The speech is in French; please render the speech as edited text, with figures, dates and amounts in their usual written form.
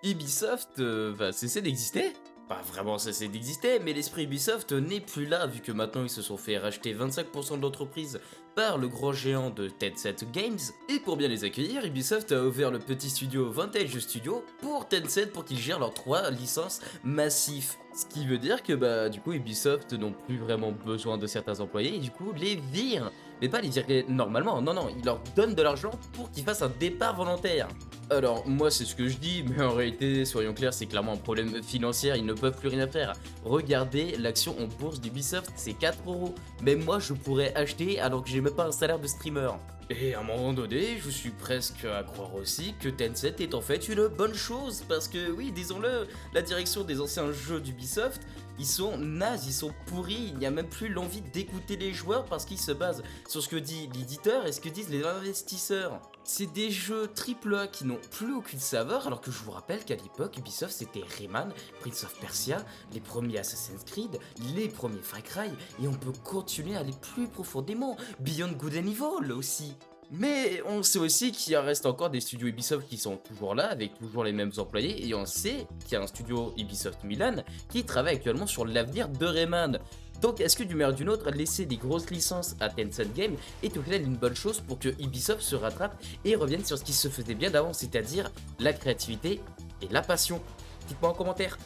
Ubisoft va cesser d'exister. Pas vraiment cesser d'exister, mais l'esprit Ubisoft n'est plus là vu que maintenant ils se sont fait racheter 25% de l'entreprise par le grand géant de Tencent Games. Et pour bien les accueillir, Ubisoft a ouvert le petit studio Vantage Studio pour Tencent pour qu'ils gèrent leurs 3 licences massifs. Ce qui veut dire que du coup Ubisoft n'ont plus vraiment besoin de certains employés et du coup les virent. Mais pas les virer normalement, non, ils leur donnent de l'argent pour qu'ils fassent un départ volontaire. Alors, moi, c'est ce que je dis, mais en réalité, soyons clairs, c'est clairement un problème financier, ils ne peuvent plus rien faire. Regardez, l'action en bourse d'Ubisoft, c'est 4 €. Même moi, je pourrais acheter alors que j'ai même pas un salaire de streamer. Et à un moment donné, je suis presque à croire aussi que Tencent est en fait une bonne chose, parce que oui, disons-le, la direction des anciens jeux d'Ubisoft, ils sont nazes, ils sont pourris, il n'y a même plus l'envie d'écouter les joueurs parce qu'ils se basent sur ce que dit l'éditeur et ce que disent les investisseurs. C'est des jeux AAA qui n'ont plus aucune saveur, alors que je vous rappelle qu'à l'époque, Ubisoft c'était Rayman, Prince of Persia, les premiers Assassin's Creed, les premiers Far Cry, et on peut continuer à aller plus profondément, Beyond Good and Evil aussi. Mais on sait aussi qu'il reste encore des studios Ubisoft qui sont toujours là, avec toujours les mêmes employés, et on sait qu'il y a un studio Ubisoft Milan qui travaille actuellement sur l'avenir de Rayman. Donc est-ce que du meilleur d'une autre, laisser des grosses licences à Tencent Game est au final une bonne chose pour que Ubisoft se rattrape et revienne sur ce qui se faisait bien d'avant, c'est-à-dire la créativité et la passion? Dites-moi en commentaire.